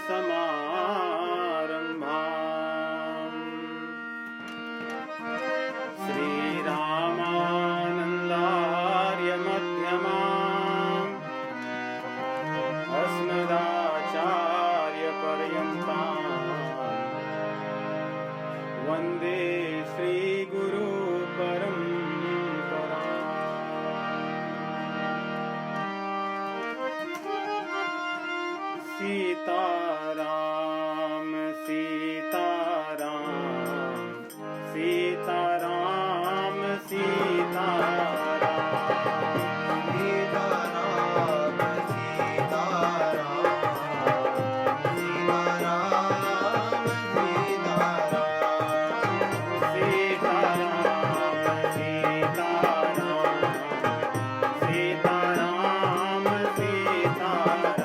समारम्भाम् श्रीरामानन्दार्यमध्यमाम् अस्मदाचार्यपर्यन्ताम् वन्दे श्रीगुरुपरम्पराम्। सीताराम सीताराम सीताराम सीताराम सीताराम सीताराम सीताराम सीताराम सीताराम सीताराम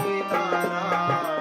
सीताराम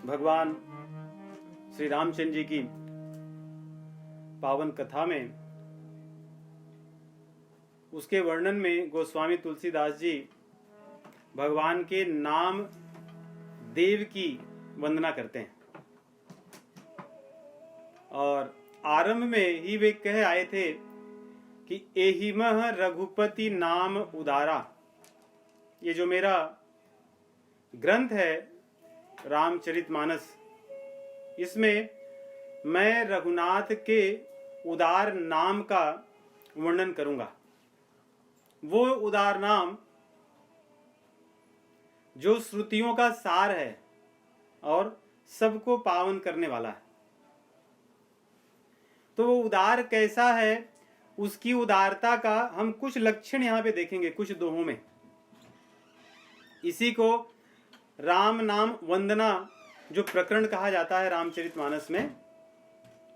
भगवान श्री रामचंद्र जी की पावन कथा में उसके वर्णन में गोस्वामी तुलसीदास जी भगवान के नाम देव की वंदना करते हैं और आरंभ में ही वे कह आए थे कि एहिमह रघुपति नाम उदारा। ये जो मेरा ग्रंथ है रामचरितमानस, इसमें मैं रघुनाथ के उदार नाम का वर्णन करूंगा। वो उदार नाम जो श्रुतियों का सार है और सबको पावन करने वाला है। तो वो उदार कैसा है, उसकी उदारता का हम कुछ लक्षण यहां पे देखेंगे कुछ दोहों में। इसी को राम नाम वंदना जो प्रकरण कहा जाता है रामचरितमानस में,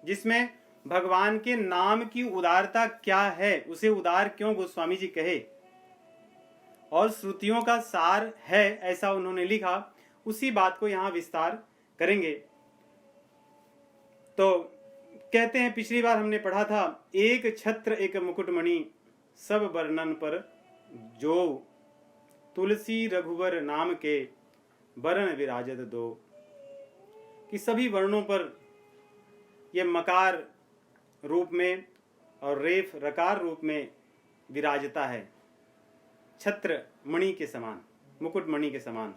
जिसमें भगवान के नाम की उदारता क्या है, उसे उदार क्यों गोस्वामी जी कहे और श्रुतियों का सार है ऐसा उन्होंने लिखा, उसी बात को यहां विस्तार करेंगे। तो कहते हैं, पिछली बार हमने पढ़ा था, एक छत्र एक मुकुटमणि सब वर्णन पर जो, तुलसी रघुवर नाम के वरण विराजत दो। कि सभी वर्णों पर ये मकार रूप में और रेफ रकार रूप में विराजता है, छत्र मणि के समान, मुकुट मणि के समान।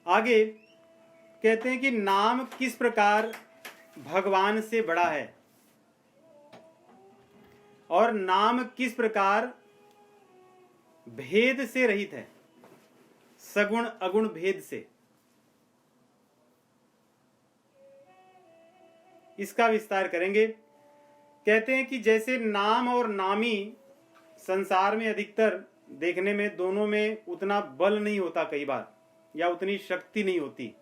आगे कहते हैं कि नाम किस प्रकार भगवान से बड़ा है और नाम किस प्रकार भेद से रहित है, सगुण अगुण भेद से। इसका विस्तार करेंगे। कहते हैं कि जैसे नाम और नामी संसार में अधिकतर देखने में दोनों में उतना बल नहीं होता कई बार, या उतनी शक्ति नहीं होती।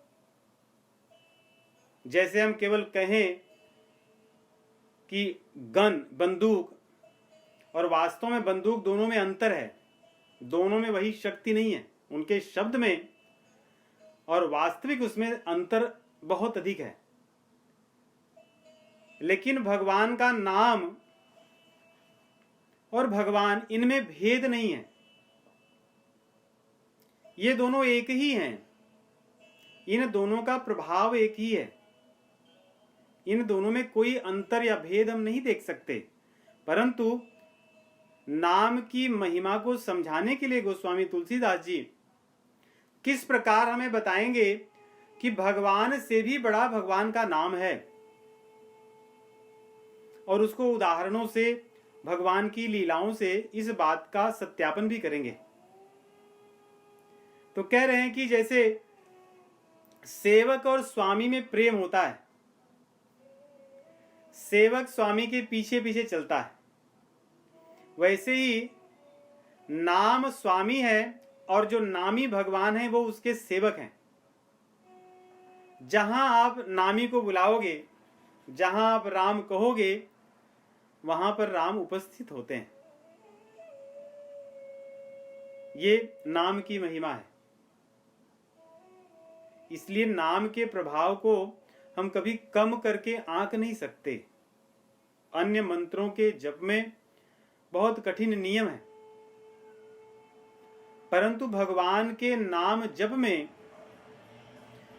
जैसे हम केवल कहें कि गन बंदूक, और वास्तव में बंदूक दोनों में अंतर है, दोनों में वही शक्ति नहीं है, उनके शब्द में और वास्तविक उसमें अंतर बहुत अधिक है। लेकिन भगवान का नाम और भगवान, इनमें भेद नहीं है, ये दोनों एक ही हैं, इन दोनों का प्रभाव एक ही है, इन दोनों में कोई अंतर या भेद हम नहीं देख सकते। परंतु नाम की महिमा को समझाने के लिए गोस्वामी तुलसीदास जी किस प्रकार हमें बताएंगे कि भगवान से भी बड़ा भगवान का नाम है, और उसको उदाहरणों से, भगवान की लीलाओं से इस बात का सत्यापन भी करेंगे। तो कह रहे हैं कि जैसे सेवक और स्वामी में प्रेम होता है, सेवक स्वामी के पीछे पीछे चलता है, वैसे ही नाम स्वामी है और जो नामी भगवान है वो उसके सेवक हैं। जहां आप नामी को बुलाओगे, जहां आप राम कहोगे, वहां पर राम उपस्थित होते हैं। ये नाम की महिमा है। इसलिए नाम के प्रभाव को हम कभी कम करके आंक नहीं सकते। अन्य मंत्रों के जप में बहुत कठिन नियम है, परंतु भगवान के नाम जप में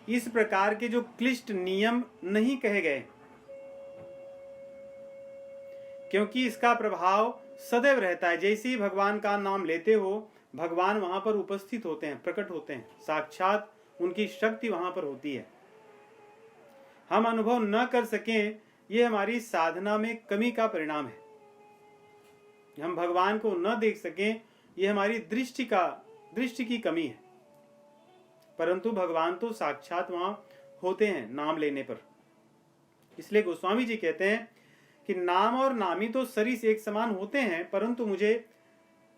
इस प्रकार के जो क्लिष्ट नियम नहीं कहे गए, क्योंकि इसका प्रभाव सदैव रहता है। जैसे ही भगवान का नाम लेते हो, भगवान वहां पर उपस्थित होते हैं, प्रकट होते हैं, साक्षात उनकी शक्ति वहां पर होती है। हम अनुभव न कर सकें, यह हमारी साधना में कमी का परिणाम है। हम भगवान को न देख सकें, यह हमारी दृष्टि की कमी है। परंतु भगवान तो साक्षात वहां होते हैं नाम लेने पर। इसलिए गोस्वामी जी कहते हैं कि नाम और नामी तो सरिस एक समान होते हैं, परंतु मुझे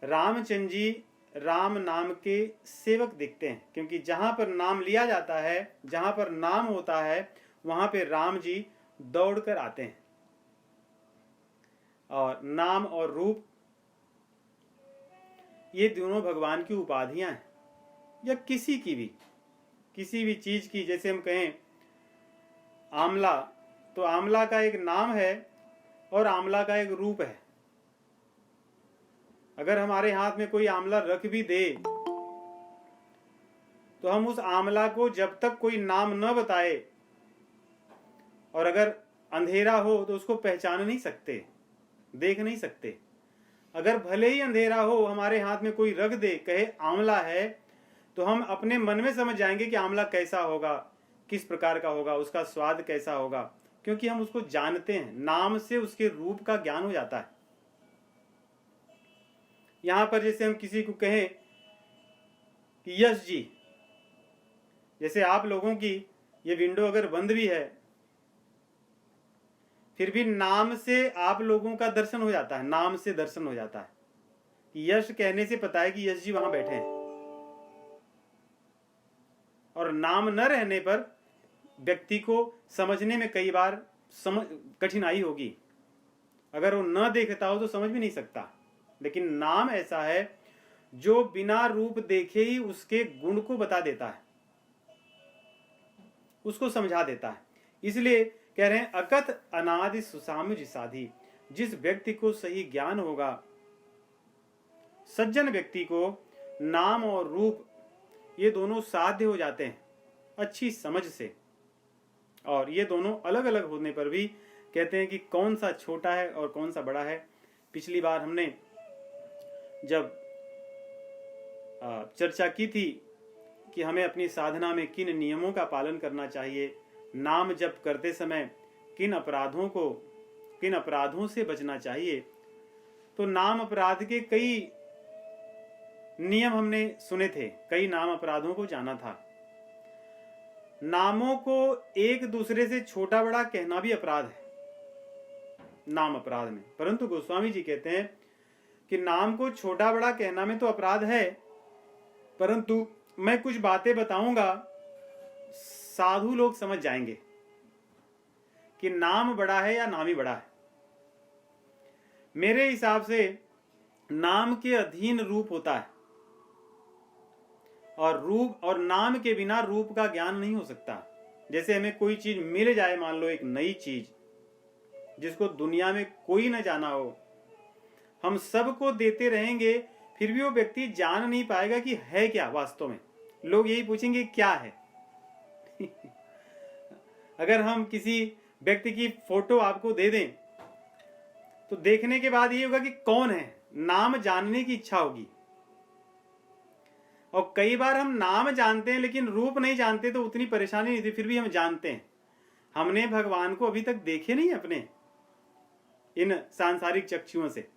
रामचंद्र जी राम नाम के सेवक दिखते हैं, क्योंकि जहां पर नाम लिया जाता है, जहां पर नाम होता है, वहां पे राम जी दौड़कर आते हैं। और नाम और रूप, ये दोनों भगवान की उपाधियां हैं, या किसी किसी भी चीज की, जैसे हम कहें आंवला, तो आंवला का एक नाम है और आंवला का एक रूप है। अगर हमारे हाथ में कोई आंवला रख भी दे तो हम उस आंवला को जब तक कोई नाम न बताए, और अगर अंधेरा हो तो उसको पहचान नहीं सकते, देख नहीं सकते। अगर भले ही अंधेरा हो, हमारे हाथ में कोई रख दे, कहे आंवला है, तो हम अपने मन में समझ जाएंगे कि आंवला कैसा होगा, किस प्रकार का होगा, उसका स्वाद कैसा होगा, क्योंकि हम उसको जानते हैं। नाम से उसके रूप का ज्ञान हो जाता है। यहां पर जैसे हम किसी को कहें कि यश जी, जैसे आप लोगों की ये विंडो अगर बंद भी है, फिर भी नाम से आप लोगों का दर्शन हो जाता है, नाम से दर्शन हो जाता है। यश कहने से पता है कि यश जी वहां बैठे हैं। और नाम न रहने पर व्यक्ति को समझने में कई बार कठिनाई होगी। अगर वो न देखता हो तो समझ भी नहीं सकता। लेकिन नाम ऐसा है जो बिना रूप देखे ही उसके गुण को बता देता है, उसको समझा देता है। इसलिए कह रहे हैं अकथ अनादि सुसाम्य जिसाधि। जिस व्यक्ति को सही ज्ञान होगा, सज्जन व्यक्ति को नाम और रूप ये दोनों साध्य हो जाते हैं अच्छी समझ से। और ये दोनों अलग अलग होने पर भी कहते हैं कि कौन सा छोटा है और कौन सा बड़ा है। पिछली बार हमने जब चर्चा की थी कि हमें अपनी साधना में किन नियमों का पालन करना चाहिए, नाम जप करते समय किन अपराधों से बचना चाहिए, तो नाम अपराध के कई नियम हमने सुने थे, कई नाम अपराधों को जाना था। नामों को एक दूसरे से छोटा बड़ा कहना भी अपराध है नाम अपराध में। परंतु गोस्वामी जी कहते हैं कि नाम को छोटा बड़ा कहना में तो अपराध है, परंतु मैं कुछ बातें बताऊंगा, साधु लोग समझ जाएंगे कि नाम बड़ा है या नाम ही बड़ा है। मेरे हिसाब से नाम के अधीन रूप होता है, और रूप और नाम के बिना रूप का ज्ञान नहीं हो सकता। जैसे हमें कोई चीज मिल जाए, मान लो एक नई चीज जिसको दुनिया में कोई न जाना हो, हम सबको देते रहेंगे, फिर भी वो व्यक्ति जान नहीं पाएगा कि है क्या वास्तव में। लोग यही पूछेंगे क्या है। अगर हम किसी व्यक्ति की फोटो आपको दे दें तो देखने के बाद ये होगा कि कौन है, नाम जानने की इच्छा होगी। और कई बार हम नाम जानते हैं लेकिन रूप नहीं जानते, तो उतनी परेशानी नहीं थी, फिर भी हम जानते हैं। हमने भगवान को अभी तक देखे नहीं अपने इन सांसारिक चक्षुओं से,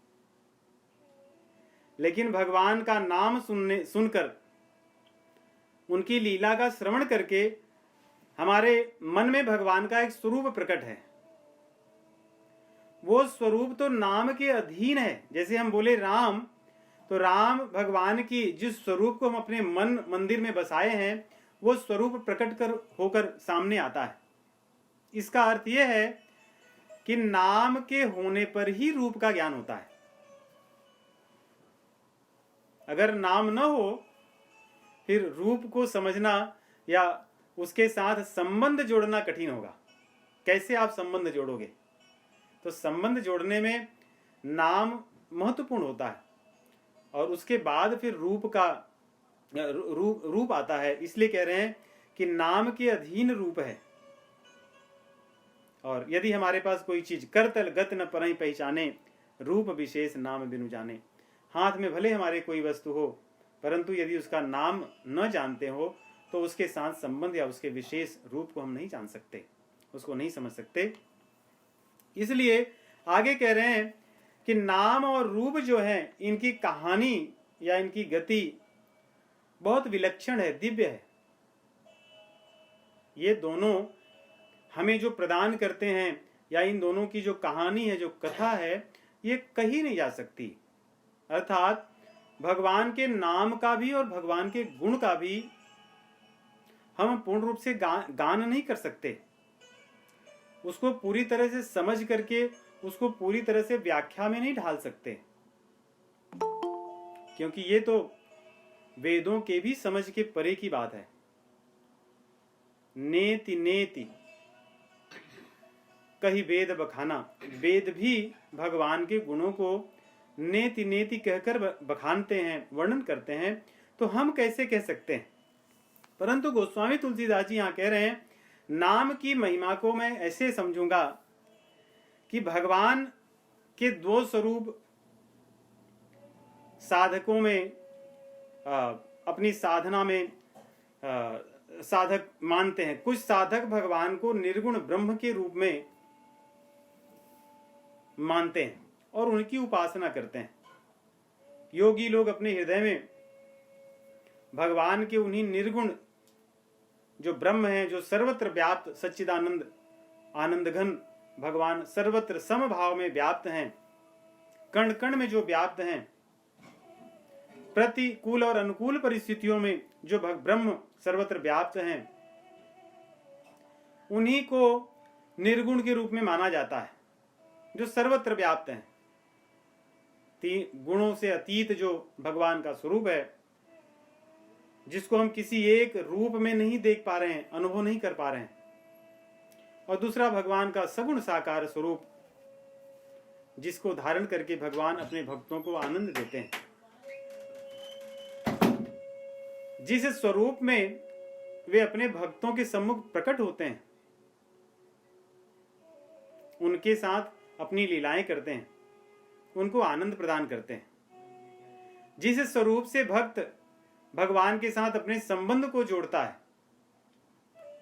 लेकिन भगवान का नाम सुनकर, उनकी लीला का श्रवण करके हमारे मन में भगवान का एक स्वरूप प्रकट है। वो स्वरूप तो नाम के अधीन है। जैसे हम बोले राम, तो राम भगवान की जिस स्वरूप को हम अपने मन मंदिर में बसाए हैं, वो स्वरूप प्रकट होकर सामने आता है। इसका अर्थ यह है कि नाम के होने पर ही रूप का ज्ञान होता है। अगर नाम न हो, फिर रूप को समझना या उसके साथ संबंध जोड़ना कठिन होगा। कैसे आप संबंध जोड़ोगे? तो संबंध जोड़ने में नाम महत्वपूर्ण होता है, और उसके बाद फिर रूप आता है। इसलिए कह रहे हैं कि नाम के अधीन रूप है। और यदि हमारे पास कोई चीज करतल गत न परई पहचाने, रूप विशेष नाम बिनु जाने। हाथ में भले हमारे कोई वस्तु हो, परंतु यदि उसका नाम न जानते हो तो उसके साथ संबंध या उसके विशेष रूप को हम नहीं जान सकते, उसको नहीं समझ सकते। इसलिए आगे कह रहे हैं कि नाम और रूप जो है, इनकी कहानी या इनकी गति बहुत विलक्षण है, दिव्य है। ये दोनों हमें जो प्रदान करते हैं, या इन दोनों की जो कहानी है, जो कथा है, ये कहीं नहीं जा सकती। अर्थात भगवान के नाम का भी और भगवान के गुण का भी हम पूर्ण रूप से गान नहीं कर सकते। उसको पूरी तरह से समझ करके उसको पूरी तरह से व्याख्या में नहीं ढाल सकते, क्योंकि ये तो वेदों के भी समझ के परे की बात है। नेति नेति कही वेद बखाना। वेद भी भगवान के गुणों को नेति नेति कहकर बखानते हैं, वर्णन करते हैं, तो हम कैसे कह सकते हैं। परंतु गोस्वामी तुलसीदास जी यहाँ कह रहे हैं, नाम की महिमा को मैं ऐसे समझूंगा कि भगवान के दो स्वरूप साधकों में अपनी साधना में साधक मानते हैं। कुछ साधक भगवान को निर्गुण ब्रह्म के रूप में मानते हैं और उनकी उपासना करते हैं। योगी लोग अपने हृदय में भगवान के उन्हीं निर्गुण जो ब्रह्म है, जो सर्वत्र व्याप्त सच्चिदानंद आनंद घन भगवान सर्वत्र समभाव में व्याप्त हैं, कण कण में जो व्याप्त हैं, प्रतिकूल और अनुकूल परिस्थितियों में जो ब्रह्म सर्वत्र व्याप्त हैं, उन्हीं को निर्गुण के रूप में माना जाता है, जो सर्वत्र व्याप्त हैं। गुणों से अतीत जो भगवान का स्वरूप है, जिसको हम किसी एक रूप में नहीं देख पा रहे हैं, अनुभव नहीं कर पा रहे हैं, और दूसरा भगवान का सगुण साकार स्वरूप, जिसको धारण करके भगवान अपने भक्तों को आनंद देते हैं। जिस स्वरूप में वे अपने भक्तों के सम्मुख प्रकट होते हैं, उनके साथ अपनी लीलाएं करते हैं, उनको आनंद प्रदान करते हैं। जिस स्वरूप से भक्त भगवान के साथ अपने संबंध को जोड़ता है,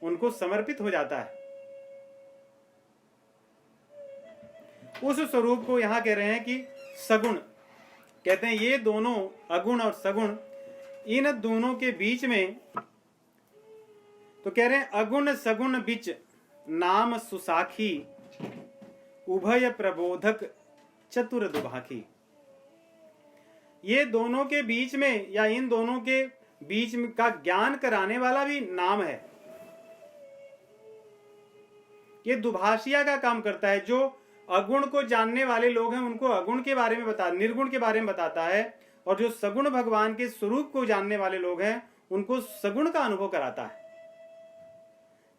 उनको समर्पित हो जाता है, उस स्वरूप को यहां कह रहे हैं कि सगुण। कहते हैं ये दोनों अगुण और सगुण, इन दोनों के बीच में, तो कह रहे हैं अगुण सगुण बीच नाम सुसाखी, उभय प्रबोधक चतुर दुभाखी। ये दोनों के बीच में या इन दोनों के बीच में का ज्ञान कराने वाला भी नाम है। ये दुभाषिया का काम करता है। जो अगुण को जानने वाले लोग हैं उनको अगुण के बारे में निर्गुण के बारे में बताता है, और जो सगुण भगवान के स्वरूप को जानने वाले लोग हैं उनको सगुण का अनुभव कराता है।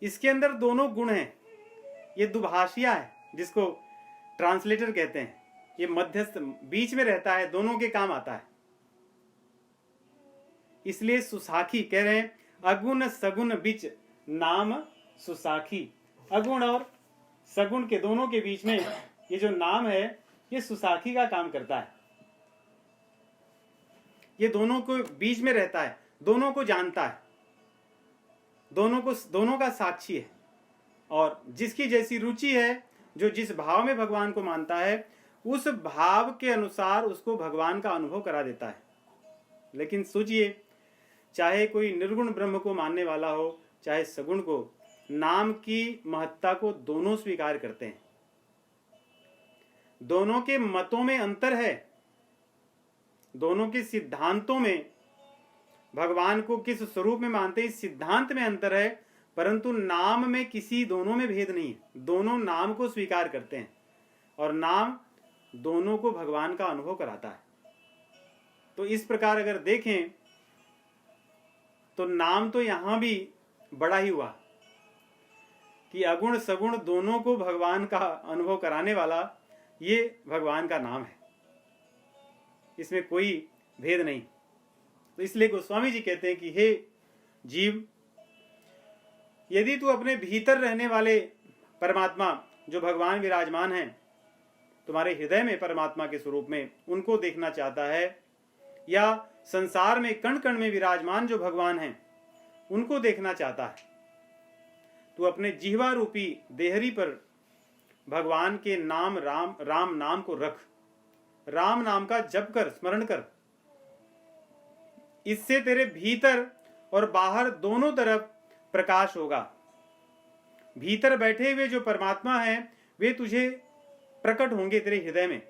इसके अंदर दोनों गुण हैं। ये दुभाषिया है, जिसको ट्रांसलेटर कहते हैं। ये मध्यस्थ बीच में रहता है, दोनों के काम आता है। इसलिए सुसाखी कह रहे हैं, अगुण सगुण बीच नाम सुसाखी। अगुण और सगुण के दोनों के बीच में ये जो नाम है, ये सुसाखी का काम करता है। ये दोनों को बीच में रहता है, दोनों को जानता है, दोनों का साक्षी है, और जिसकी जैसी रुचि है, जो जिस भाव में भगवान को मानता है, उस भाव के अनुसार उसको भगवान का अनुभव करा देता है। लेकिन सोचिए, चाहे कोई निर्गुण ब्रह्म को मानने वाला हो, चाहे सगुण को, नाम की महत्ता को दोनों स्वीकार करते हैं। दोनों के मतों में अंतर है, दोनों के सिद्धांतों में, भगवान को किस स्वरूप में मानते हैं इस सिद्धांत में अंतर है, परंतु नाम में किसी दोनों में भेद नहीं है। दोनों नाम को स्वीकार करते हैं और नाम दोनों को भगवान का अनुभव कराता है। तो इस प्रकार अगर देखें तो नाम तो यहां भी बड़ा ही हुआ कि अगुण सगुण दोनों को भगवान का अनुभव कराने वाला ये भगवान का नाम है, इसमें कोई भेद नहीं। तो इसलिए गोस्वामी जी कहते हैं कि हे जीव, यदि तू अपने भीतर रहने वाले परमात्मा जो भगवान विराजमान हैं तुम्हारे हृदय में परमात्मा के स्वरूप में, उनको देखना चाहता है, या संसार में कण कण में विराजमान जो भगवान हैं उनको देखना चाहता है, तू अपने जिह्वा रूपी देहरी पर भगवान के नाम राम नाम को रख। राम नाम का जप कर, स्मरण कर। इससे तेरे भीतर और बाहर दोनों तरफ प्रकाश होगा। भीतर बैठे हुए जो परमात्मा हैं वे तुझे प्रकट होंगे तेरे हृदय में,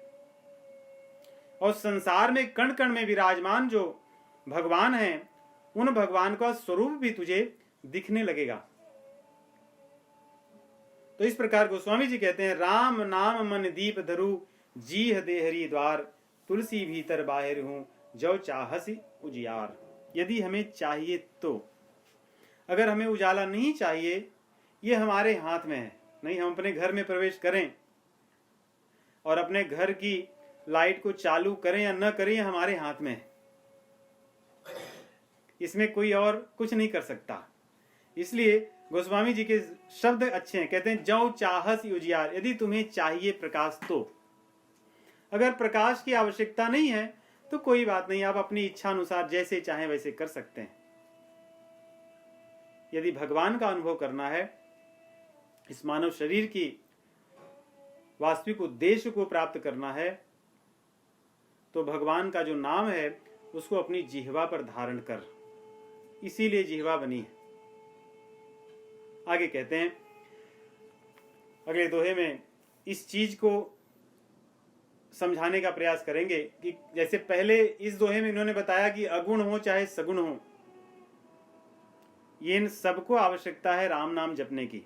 और संसार में कण कण में विराजमान जो भगवान हैं उन भगवान का स्वरूप भी तुझे दिखने लगेगा। तो इस प्रकार गोस्वामी जी कहते हैं, राम नाम मन दीप धरु, जीह देहरी द्वार, तुलसी भीतर बाहर हूं, जो चाहसी उजियार। यदि हमें चाहिए तो, अगर हमें उजाला नहीं चाहिए, ये हमारे हाथ में है। नहीं, हम अपने घर में प्रवेश करें और अपने घर की लाइट को चालू करें या न करें, ये हमारे हाथ में है। इसमें कोई और कुछ नहीं कर सकता। इसलिए गोस्वामी जी के शब्द अच्छे हैं। कहते हैं, जौ चाहस उजियार, यदि तुम्हें चाहिए प्रकाश तो। अगर प्रकाश की आवश्यकता नहीं है तो कोई बात नहीं, आप अपनी इच्छा अनुसार जैसे चाहें वैसे कर सकते हैं। यदि भगवान का अनुभव करना है, इस मानव शरीर की वास्तविक उद्देश्य को प्राप्त करना है, तो भगवान का जो नाम है उसको अपनी जिह्वा पर धारण कर। इसीलिए जिह्वा बनी है। आगे कहते हैं अगले दोहे में, इस चीज को समझाने का प्रयास करेंगे कि जैसे पहले इस दोहे में इन्होंने बताया कि अगुण हो चाहे सगुण हो, ये इन सबको आवश्यकता है राम नाम जपने की।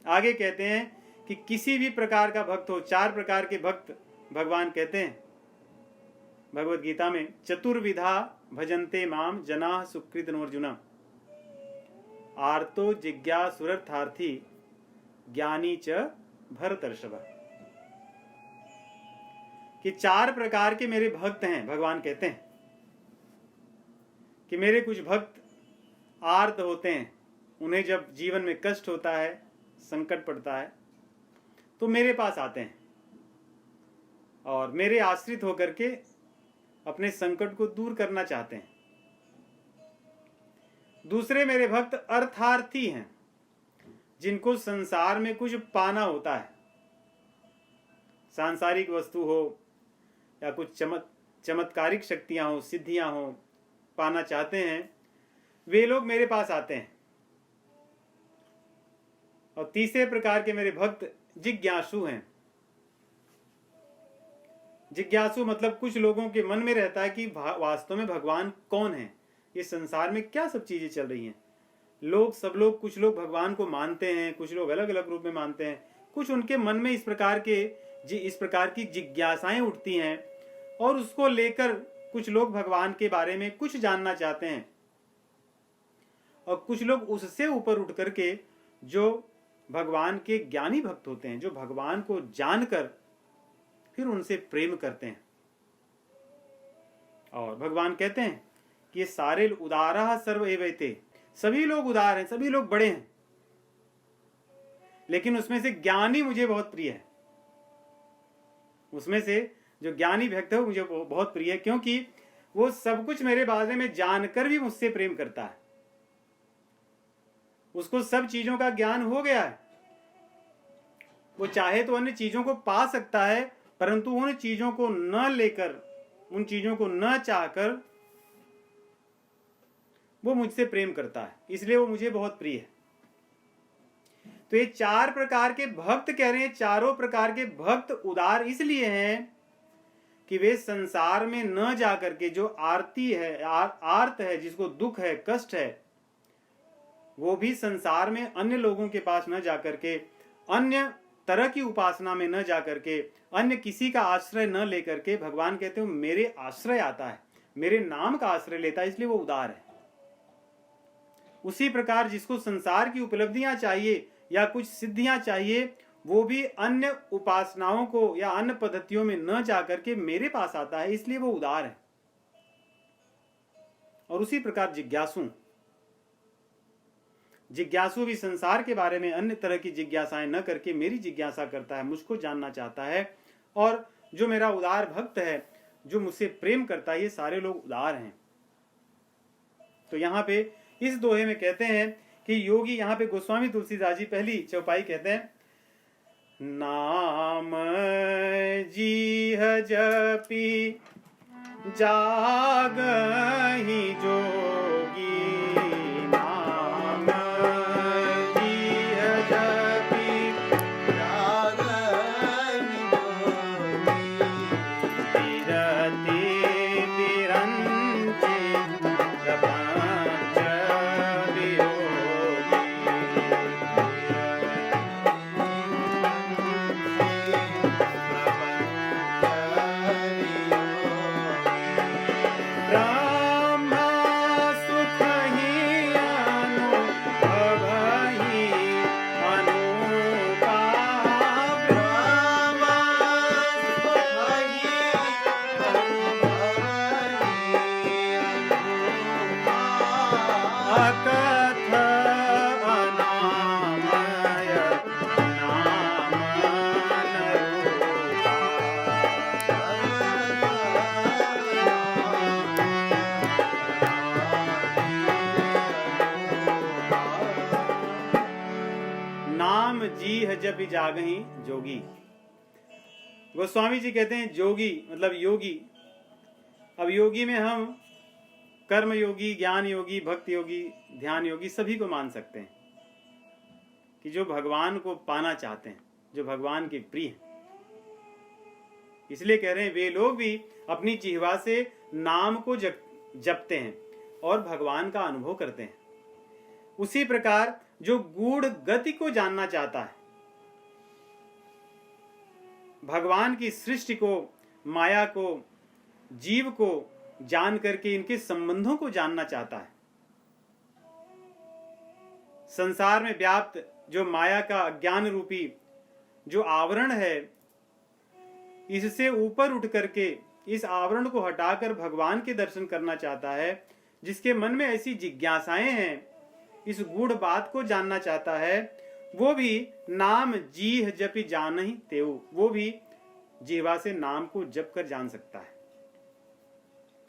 आगे कहते हैं कि किसी भी प्रकार का भक्त हो, 4 प्रकार के भक्त भगवान कहते हैं भगवत गीता में, चतुर्विधा भजन्ते माम जनाः सुकृतनोर्जुन, आर्तो जिज्ञासुरर्थार्थी ज्ञानी च भरतर्षभ। कि 4 प्रकार के मेरे भक्त हैं। भगवान कहते हैं कि मेरे कुछ भक्त आर्त होते हैं, उन्हें जब जीवन में कष्ट होता है, संकट पड़ता है, तो मेरे पास आते हैं और मेरे आश्रित होकर के अपने संकट को दूर करना चाहते हैं। दूसरे मेरे भक्त अर्थार्थी हैं, जिनको संसार में कुछ पाना होता है, सांसारिक वस्तु हो या कुछ चमत्कारिक शक्तियां हो, सिद्धियां हो, पाना चाहते हैं, वे लोग मेरे पास आते हैं। और तीसरे प्रकार के मेरे भक्त जिज्ञासु हैं। जिज्ञासु मतलब कुछ लोगों के मन में रहता है कि वास्तव में भगवान कौन है, ये संसार में क्या सब चीजें चल रही हैं। कुछ लोग भगवान को मानते हैं, कुछ लोग अलग अलग रूप में मानते हैं, कुछ उनके मन में इस प्रकार की जिज्ञासाएं उठती हैं और उसको लेकर कुछ लोग भगवान के बारे में कुछ जानना चाहते हैं, और कुछ लोग उससे ऊपर उठ करके जो भगवान के ज्ञानी भक्त होते हैं, जो भगवान को जानकर फिर उनसे प्रेम करते हैं। और भगवान कहते हैं कि ये सारे उदारा सर्व एवैते, सभी लोग उदार हैं, सभी लोग बड़े हैं, लेकिन उसमें से ज्ञानी मुझे बहुत प्रिय है। उसमें से जो ज्ञानी भक्त है वो मुझे बहुत प्रिय है, क्योंकि वो सब कुछ मेरे बारे में जानकर भी मुझसे प्रेम करता है। उसको सब चीजों का ज्ञान हो गया है। वो चाहे तो अन्य चीजों को पा सकता है, परंतु उन चीजों को न लेकर, उन चीजों को न चाहकर वो मुझसे प्रेम करता है, इसलिए वो मुझे बहुत प्रिय है। तो ये 4 प्रकार के भक्त कह रहे हैं, चारों प्रकार के भक्त उदार इसलिए हैं कि वे संसार में न जाकर के जो आरती है, आर्त है, जिसको दुख है, कष्ट है, वो भी संसार में अन्य लोगों के पास न जाकर के, अन्य तरह की उपासना में न जाकर के, अन्य किसी का आश्रय न लेकर के, भगवान कहते हो मेरे आश्रय आता है, मेरे नाम का आश्रय लेता है, इसलिए वो उदार है। उसी प्रकार जिसको संसार की उपलब्धियां चाहिए या कुछ सिद्धियां चाहिए, वो भी अन्य उपासनाओं को या अन्य पद्धतियों में न जाकर के मेरे पास आता है, इसलिए वो उदार है। और उसी प्रकार जिज्ञासु भी संसार के बारे में अन्य तरह की जिज्ञासाएं न करके मेरी जिज्ञासा करता है, मुझको जानना चाहता है। और जो मेरा उदार भक्त है, जो मुझसे प्रेम करता है, ये सारे लोग उदार हैं। तो यहाँ पे इस दोहे में कहते हैं कि योगी, यहाँ पे गोस्वामी तुलसीदास जी पहली चौपाई कहते हैं, नाम जीह जपी जागहि जोगी, नाम जीह जपी जागहि जोगी, विरति विरंचि प्रपंच वियोगी, ब्रह्म अकथ अनामय नाम नरूपा। नाम जीह जपि जागहि जोगी। गोस्वामी जी कहते हैं जोगी मतलब योगी। अब योगी में हम कर्म योगी, ज्ञान योगी, भक्त योगी, ध्यान योगी सभी को मान सकते हैं कि जो भगवान को पाना चाहते हैं, जो भगवान के प्रिय हैं। इसलिए कह रहे हैं वे लोग भी अपनी जिह्वा से नाम को जपते हैं और भगवान का अनुभव करते हैं। उसी प्रकार जो गूढ़ गति को जानना चाहता है, भगवान की सृष्टि को, माया को, जीव को जान करके इनके संबंधों को जानना चाहता है, संसार में व्याप्त जो माया का अज्ञान रूपी जो आवरण है, इससे ऊपर उठ करके इस आवरण को हटाकर भगवान के दर्शन करना चाहता है, जिसके मन में ऐसी जिज्ञासाएं हैं, इस गूढ़ बात को जानना चाहता है, वो भी नाम जीह जपि जानहि तेऊ, वो भी जीवा से नाम को जप कर जान सकता है।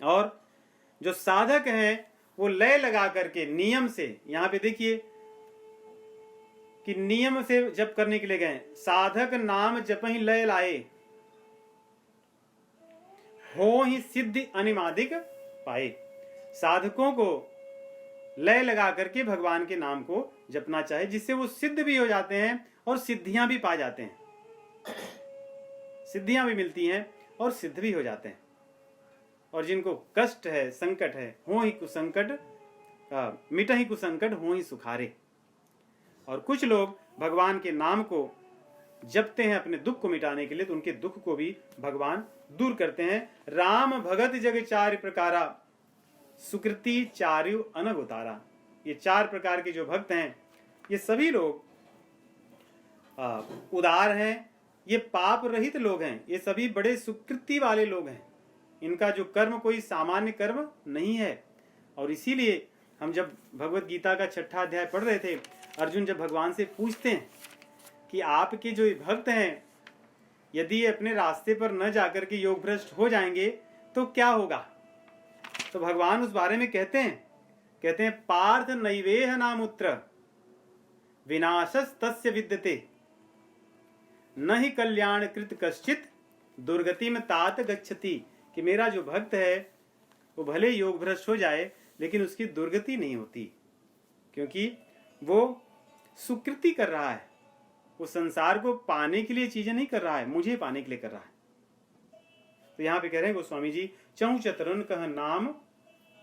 और जो साधक हैं वो लय लगा करके नियम से, यहां पे देखिए कि नियम से जप करने के लिए गए, साधक नाम जपहि लय लाए, हो ही सिद्धि अनिमादिक पाए। साधकों को लय लगा करके भगवान के नाम को जपना चाहिए, जिससे वो सिद्ध भी हो जाते हैं और सिद्धियां भी पा जाते हैं, सिद्धियां भी मिलती हैं और सिद्ध भी हो जाते हैं। और जिनको कष्ट है, संकट है, हो ही कुसंकट मिटा ही कुसंकट हो ही सुखारे। और कुछ लोग भगवान के नाम को जपते हैं अपने दुख को मिटाने के लिए, तो उनके दुख को भी भगवान दूर करते हैं। राम भगत जग चार प्रकारा, सुकृति चार्यु अनग उतारा। ये चार प्रकार के जो भक्त हैं, ये सभी लोग उदार हैं, ये पाप रहित लोग हैं, ये सभी बड़े सुकृति वाले लोग हैं। इनका जो कर्म कोई सामान्य कर्म नहीं है। और इसीलिए हम जब भगवत गीता का 6वां अध्याय पढ़ रहे थे, अर्जुन जब भगवान से पूछते हैं कि आपके जो भक्त हैं, यदि ये अपने रास्ते पर न जाकर के योग भ्रष्ट हो जाएंगे तो क्या होगा, तो भगवान उस बारे में कहते हैं पार्थ नैवेह नामुत्र विनाशस तस्य विद्यते, न ही कल्याण कृत कश्चित दुर्गति में तात गच्छति। कि मेरा जो भक्त है वो भले योग भ्रष्ट हो जाए, लेकिन उसकी दुर्गति नहीं होती, क्योंकि वो सुकृति कर रहा है, वो संसार को पाने के लिए चीजें नहीं कर रहा है, मुझे पाने के लिए कर रहा है। तो यहां पे कह रहे हैं गोस्वामी जी, चहु चतरन कह नाम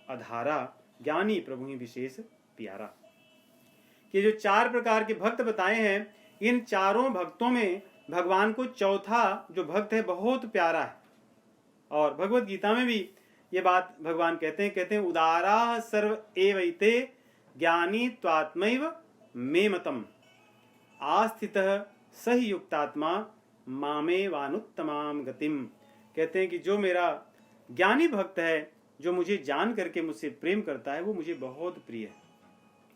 अधारा, ज्ञानी प्रभु ही विशेष प्यारा। कि जो चार प्रकार के भक्त बताए हैं, इन चारों भक्तों में भगवान को चौथा जो भक्त है बहुत प्यारा है। और भगवत गीता में भी ये बात भगवान कहते हैं उदारा सर्व एवैते ज्ञानी त्वात्मैव मे मतम, आस्थितः सही युक्तात्मा मामे वानुत्तमाम गतिम। कहते हैं कि जो मेरा ज्ञानी भक्त है, जो मुझे जान करके मुझसे प्रेम करता है, वो मुझे बहुत प्रिय है।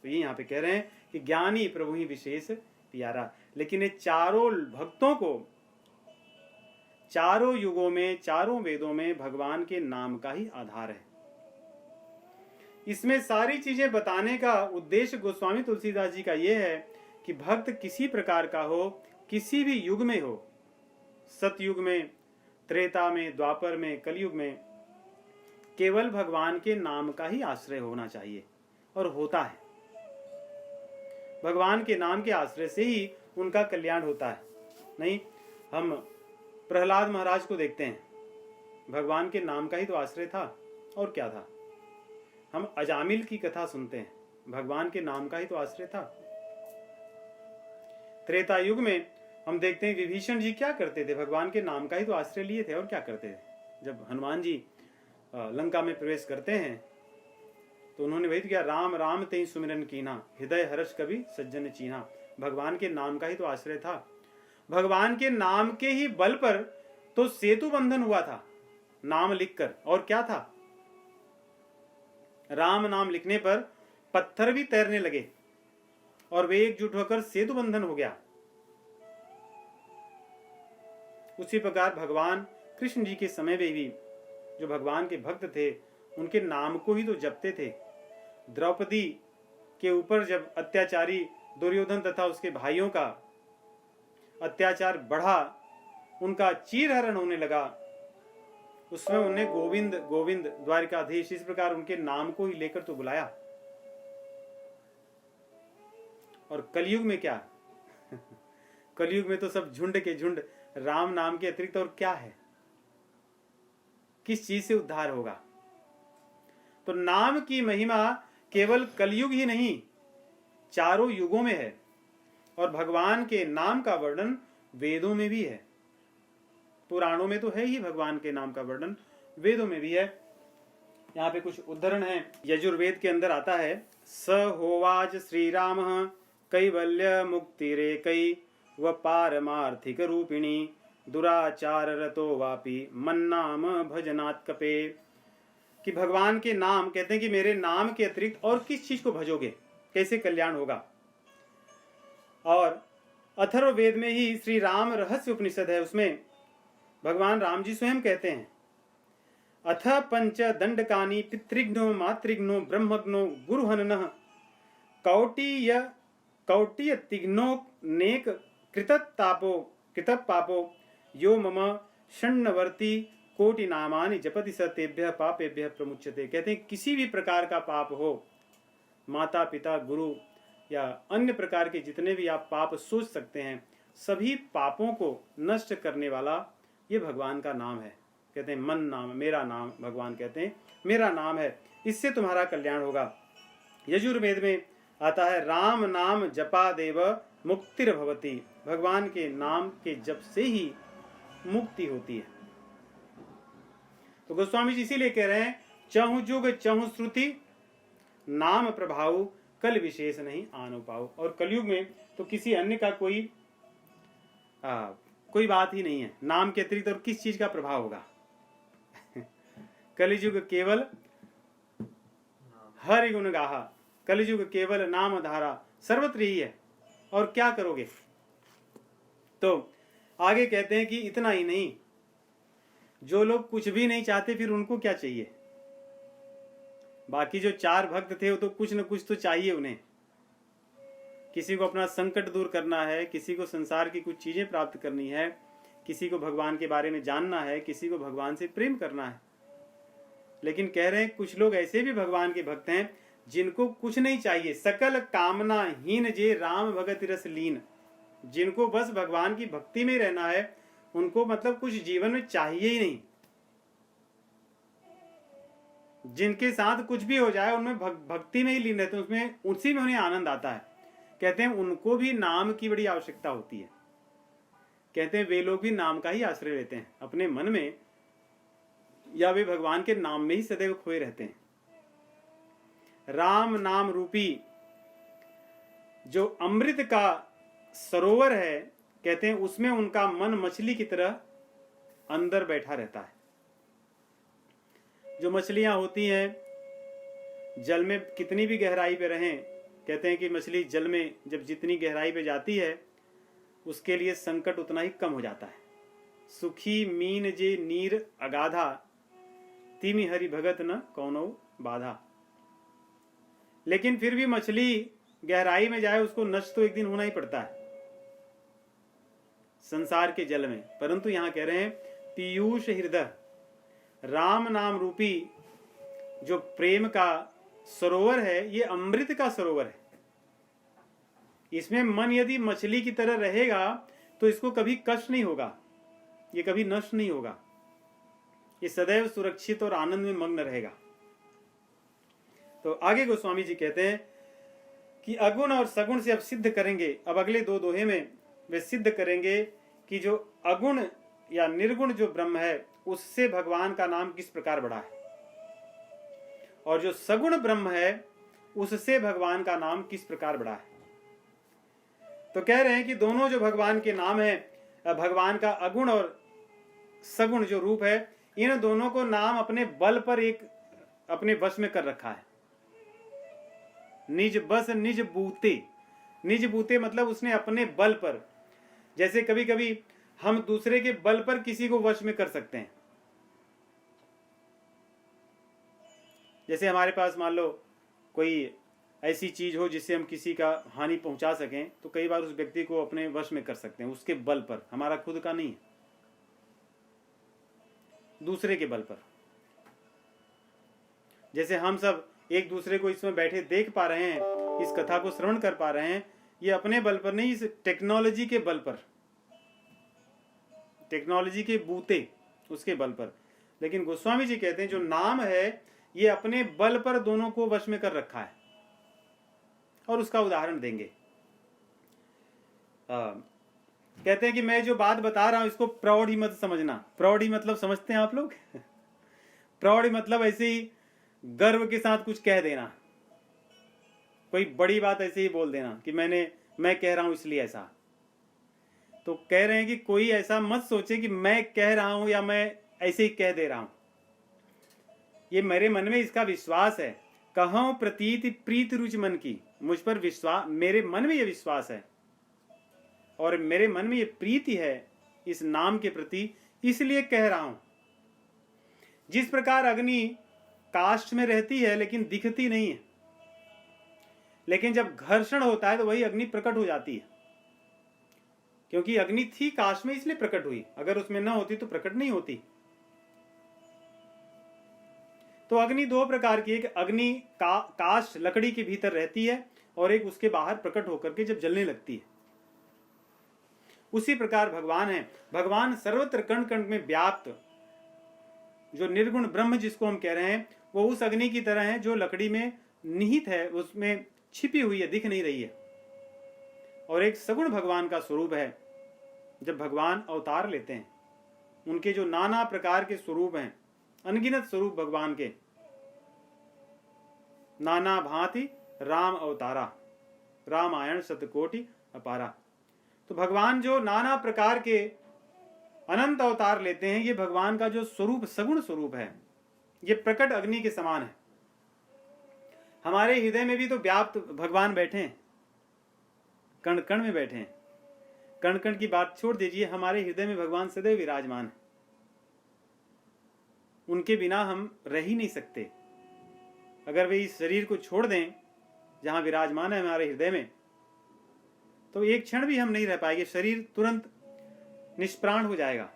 तो ये यहाँ पे कह रहे हैं कि ज्ञानी प्रभु ही विशेष प्यारा। लेकिन ये चारों भक्तों को चारों युगों में, चारों वेदों में भगवान के नाम का ही आधार है। इसमें सारी चीजें बताने का उद्देश्य गोस्वामी तुलसीदास जी का यह है कि भक्त किसी प्रकार का हो, किसी भी युग में हो, सतयुग में, त्रेता में, द्वापर में, कलयुग में, केवल भगवान के नाम का ही आश्रय होना चाहिए, और होता है। भगवान के नाम के आश्रय से ही उनका कल्याण होता है। नहीं, हम प्रहलाद महाराज को देखते हैं, भगवान के नाम का ही तो आश्रय था, और क्या था। हम अजामिल की कथा सुनते हैं, भगवान के नाम का ही तो आश्रय था। त्रेता युग में हम देखते हैं विभीषण जी क्या करते थे, भगवान के नाम का ही तो आश्रय लिए थे, और क्या करते थे। जब हनुमान जी लंका में प्रवेश करते हैं तो उन्होंने वही तो किया, राम राम तेहि सुमिरन कीन्हा, हृदय हर्ष कवि सज्जन चीन्हा। भगवान के नाम का ही तो आश्रय था। भगवान के नाम के ही बल पर तो सेतु बंधन हुआ था, नाम लिखकर। और क्या था, राम नाम लिखने पर पत्थर भी तैरने लगे और वे एकजुट होकर सेतु बंधन हो गया। उसी प्रकार भगवान कृष्ण जी के समय में भी जो भगवान के भक्त थे उनके नाम को ही तो जपते थे। द्रौपदी के ऊपर जब अत्याचारी दुर्योधन तथा उसके भाइयों का अत्याचार बढ़ा, उनका चीरहरण होने लगा, उसमें उन्हें गोविंद गोविंद द्वारिकाधीश इस प्रकार उनके नाम को ही लेकर तो बुलाया। और कलयुग में क्या कलयुग में तो सब झुंड के झुंड, राम नाम के अतिरिक्त और क्या है? किस चीज से उद्धार होगा? तो नाम की महिमा केवल कलयुग ही नहीं, चारों युगों में है। और भगवान के नाम का वर्णन वेदों में भी है। पुराणों में तो है ही भगवान के नाम का वर्णन, वेदों में भी है। यहाँ पे कुछ उदाहरण है। यजुर्वेद के अंदर आता है, स होवाच श्री राम कैवल्य मुक्तिरेकै व पारमार्थिक रूपिणी दुराचार रतो वापि मन्नाम भजनात् कपे। कि भगवान के नाम, कहते हैं कि मेरे नाम के अतिरिक्त और किस चीज को भजोगे, कैसे कल्याण होगा। और अथर्ववेद में ही श्री राम रहस्य उपनिषद है, उसमें भगवान राम जी स्वयं कहते हैं, अथ पंच दंडकानी पितृघ्नो मातृघ्नो ब्रह्मघ्नो गुरुहननः कौटिय तिघ्नो नेक कृत पापो यो मम षण्णवर्ती कोटि नामानि जपति सतेभ्य पापेभ्य प्रमुच्यते। कहते हैं किसी भी प्रकार का पाप हो, माता पिता गुरु या अन्य प्रकार के जितने भी आप पाप सोच सकते हैं, सभी पापों को नष्ट करने वाला ये भगवान का नाम है। कहते हैं मन नाम, मेरा नाम, भगवान कहते हैं मेरा नाम है, इससे तुम्हारा कल्याण होगा। यजुर्वेद में आता है, राम नाम जपा देव मुक्तिर भवति। भगवान के नाम के जप से ही मुक्ति होती है। तो गोस्वामी जी इसीलिए कह रहे हैं, चहु जुग चहु श्रुति नाम प्रभाव कल विशेष नहीं आनो पाओ। और कलयुग में तो किसी अन्य का कोई बात ही नहीं है, नाम के अतिरिक्त और किस चीज का प्रभाव होगा। कलियुग केवल हरि गुण गाहा, कलियुग केवल नाम धारा, सर्वत्र ही है। और क्या करोगे? तो आगे कहते हैं कि इतना ही नहीं, जो लोग कुछ भी नहीं चाहते फिर उनको क्या चाहिए? बाकी जो चार भक्त थे वो तो कुछ न कुछ तो चाहिए उन्हें। किसी को अपना संकट दूर करना है, किसी को संसार की कुछ चीजें प्राप्त करनी है, किसी को भगवान के बारे में जानना है, किसी को भगवान से प्रेम करना है। लेकिन कह रहे हैं कुछ लोग ऐसे भी भगवान के भक्त हैं जिनको कुछ नहीं चाहिए, सकल कामना हीन जे राम भगत रस लीन। जिनको बस भगवान की भक्ति में रहना है, उनको मतलब कुछ जीवन में चाहिए ही नहीं। जिनके साथ कुछ भी हो जाए उनमें भक्ति में ही लीन रहते हैं, उसमें उसी में उन्हें आनंद आता है। कहते हैं उनको भी नाम की बड़ी आवश्यकता होती है। कहते हैं वे लोग भी नाम का ही आश्रय लेते हैं अपने मन में, या वे भगवान के नाम में ही सदैव खोए रहते हैं। राम नाम रूपी जो अमृत का सरोवर है, कहते हैं उसमें उनका मन मछली की तरह अंदर बैठा रहता है। जो मछलियां होती हैं जल में कितनी भी गहराई पे रहें, कहते हैं कि मछली जल में जब जितनी गहराई पे जाती है उसके लिए संकट उतना ही कम हो जाता है। सुखी मीन जे नीर अगाधा तिमि हरि भगत न कौनो बाधा। लेकिन फिर भी मछली गहराई में जाए उसको नष्ट तो एक दिन होना ही पड़ता है संसार के जल में। परंतु यहां कह रहे हैं पीयूष हृदय, राम नाम रूपी जो प्रेम का सरोवर है, ये अमृत का सरोवर है। इसमें मन यदि मछली की तरह रहेगा तो इसको कभी कष्ट नहीं होगा, ये कभी नष्ट नहीं होगा, ये सदैव सुरक्षित और आनंद में मग्न रहेगा। तो आगे गोस्वामी जी कहते हैं कि अगुण और सगुण से अब सिद्ध करेंगे। अब अगले दो दोहे में वे सिद्ध करेंगे कि जो अगुण या निर्गुण जो ब्रह्म है उससे भगवान का नाम किस प्रकार बढ़ा है, और जो सगुण ब्रह्म है उससे भगवान का नाम किस प्रकार बढ़ा है। तो कह रहे हैं कि दोनों जो भगवान के नाम है, भगवान का अगुण और सगुण जो रूप है, इन दोनों को नाम अपने बल पर एक अपने वश में कर रखा है। निज बस निज बूते। निज बूते मतलब उसने अपने बल पर, जैसे कभी कभी हम दूसरे के बल पर किसी को वश में कर सकते हैं। जैसे हमारे पास मान लो कोई ऐसी चीज हो जिससे हम किसी का हानि पहुंचा सकें, तो कई बार उस व्यक्ति को अपने वश में कर सकते हैं, उसके बल पर, हमारा खुद का नहीं है, दूसरे के बल पर। जैसे हम सब एक दूसरे को इसमें बैठे देख पा रहे हैं, इस कथा को श्रवण कर पा रहे हैं, ये अपने बल पर नहीं, इस टेक्नोलॉजी के बल पर, टेक्नोलॉजी के बूते, उसके बल पर। लेकिन गोस्वामी जी कहते हैं जो नाम है ये अपने बल पर दोनों को वश में कर रखा है। और उसका उदाहरण देंगे। कहते हैं कि मैं जो बात बता रहा हूं इसको प्रौढ़ी मत समझना। प्रौढ़ी मतलब समझते हैं आप लोग? प्रौढ़ी मतलब ऐसे ही गर्व के साथ कुछ कह देना, कोई बड़ी बात ऐसे ही बोल देना कि मैं कह रहा हूं इसलिए ऐसा। तो कह रहे हैं कि कोई ऐसा मत सोचे कि मैं कह रहा हूं या मैं ऐसे ही कह दे रहा हूं, ये मेरे मन में इसका विश्वास है। कहूं प्रतीति प्रीत रुचि मन की, मुझ पर विश्वास, मेरे मन में ये विश्वास है और मेरे मन में ये प्रीति है इस नाम के प्रति, इसलिए कह रहा हूं। जिस प्रकार अग्नि काष्ठ में रहती है लेकिन दिखती नहीं है, लेकिन जब घर्षण होता है तो वही अग्नि प्रकट हो जाती है, क्योंकि अग्नि थी काष्ठ में इसलिए प्रकट हुई, अगर उसमें न होती तो प्रकट नहीं होती। तो अग्नि दो प्रकार की, एक अग्नि काष्ठ लकड़ी के भीतर रहती है और एक उसके बाहर प्रकट होकर के जब जलने लगती है। उसी प्रकार भगवान है। भगवान सर्वत्र कण कण में व्याप्त, जो निर्गुण ब्रह्म जिसको हम कह रहे हैं, वो उस अग्नि की तरह है जो लकड़ी में निहित है, उसमें छिपी हुई है, दिख नहीं रही है। और एक सगुण भगवान का स्वरूप है। जब भगवान अवतार लेते हैं, उनके जो नाना प्रकार के स्वरूप हैं, अनगिनत स्वरूप भगवान के, नाना भांति राम अवतारा, रामायण शतकोटि अपारा। तो भगवान जो नाना प्रकार के अनंत अवतार लेते हैं, ये भगवान का जो स्वरूप सगुण स्वरूप है, ये प्रकट अग्नि के समान है। हमारे हृदय में भी तो व्याप्त भगवान बैठे हैं, कण कण में बैठे हैं। कण कण की बात छोड़ दीजिए, हमारे हृदय में भगवान सदैव विराजमान है। उनके बिना हम रह ही नहीं सकते। अगर वे इस शरीर को छोड़ दें जहां विराजमान है हमारे हृदय में, तो एक क्षण भी हम नहीं रह पाएंगे, शरीर तुरंत निष्प्राण हो जाएगा।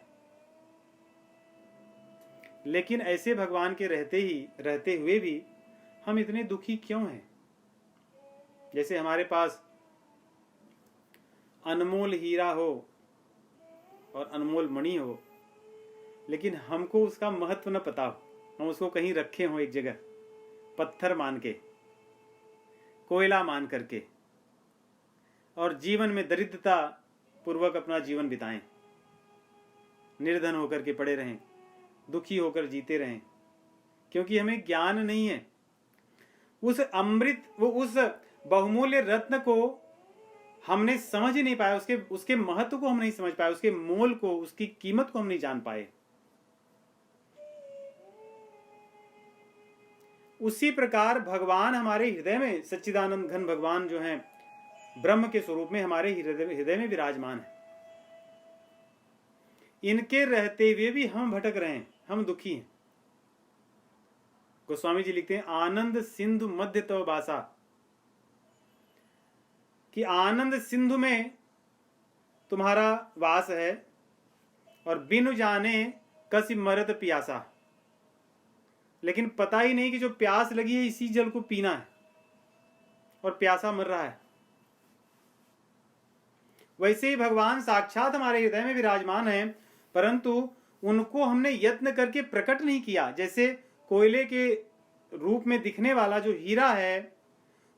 लेकिन ऐसे भगवान के रहते हुए भी हम इतने दुखी क्यों हैं? जैसे हमारे पास अनमोल हीरा हो और अनमोल मणि हो, लेकिन हमको उसका महत्व न पता हो, हम उसको कहीं रखे हो एक जगह, पत्थर मान के, कोयला मान करके, और जीवन में दरिद्रता पूर्वक अपना जीवन बिताएं, निर्धन होकर के पड़े रहें, दुखी होकर जीते रहें, क्योंकि हमें ज्ञान नहीं है। उस अमृत, वो उस बहुमूल्य रत्न को हमने समझ ही नहीं पाया, उसके महत्व को हम नहीं समझ पाए, उसके मोल को, उसकी कीमत को हम नहीं जान पाए। उसी प्रकार भगवान हमारे हृदय में, सच्चिदानंद घन भगवान जो हैं ब्रह्म के स्वरूप में हमारे हृदय में विराजमान है। इनके रहते हुए भी हम भटक रहे हैं, हम दुखी हैं। गोस्वामी जी लिखते हैं, आनंद सिंधु मध्य तव बासा, कि आनंद सिंधु में तुम्हारा वास है और बिनु जाने कसी मरत प्यासा। लेकिन पता ही नहीं कि जो प्यास लगी है इसी जल को पीना है और प्यासा मर रहा है। वैसे ही भगवान साक्षात हमारे हृदय में विराजमान है, परंतु उनको हमने यत्न करके प्रकट नहीं किया। जैसे कोयले के रूप में दिखने वाला जो हीरा है,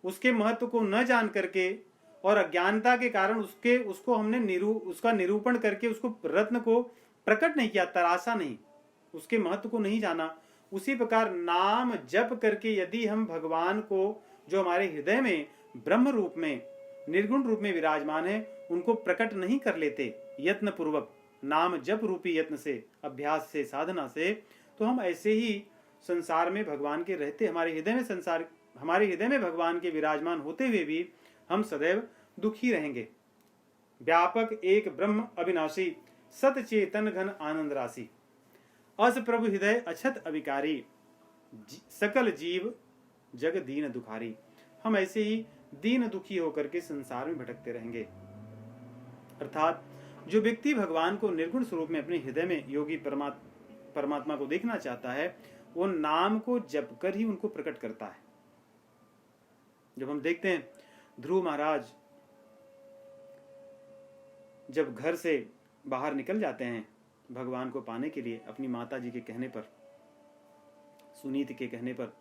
उसके महत्व को न जान करके और अज्ञानता के कारण उसको हमने उसका निरूपण करके उसको रत्न को प्रकट नहीं किया, तराशा नहीं, उसके महत्व को नहीं जाना। उसी प्रकार नाम जप करके यदि हम भगवान को, जो हमारे हृदय में ब्रह्म रूप में, निर्गुण रूप में विराजमान है, उनको प्रकट नहीं कर लेते यत्न पूर्वक, नाम जप रूपी यत्न से, अभ्यास से, साधना से, तो हम ऐसे ही संसार में भगवान के रहते, हमारे हृदय में संसार हमारे हृदय में भगवान के विराजमान होते हुए भी हम सदैव दुखी रहेंगे। व्यापक एक ब्रह्म अविनाशी, सत चेतन घन आनंद राशि, अस प्रभु हृदय अछत अविकारी, सकल जीव जग दीन दुखारी। हम ऐसे ही दीन दुखी होकर के संसार में भटकते रहेंगे। अर्थात जो व्यक्ति भगवान को निर्गुण स्वरूप में अपने हृदय में योगी परमात्मा को देखना चाहता है, वो नाम को जप कर ही उनको प्रकट करता है। जब हम देखते हैं ध्रुव महाराज जब घर से बाहर निकल जाते हैं भगवान को पाने के लिए, अपनी माता जी के कहने पर, सुनीति के कहने पर,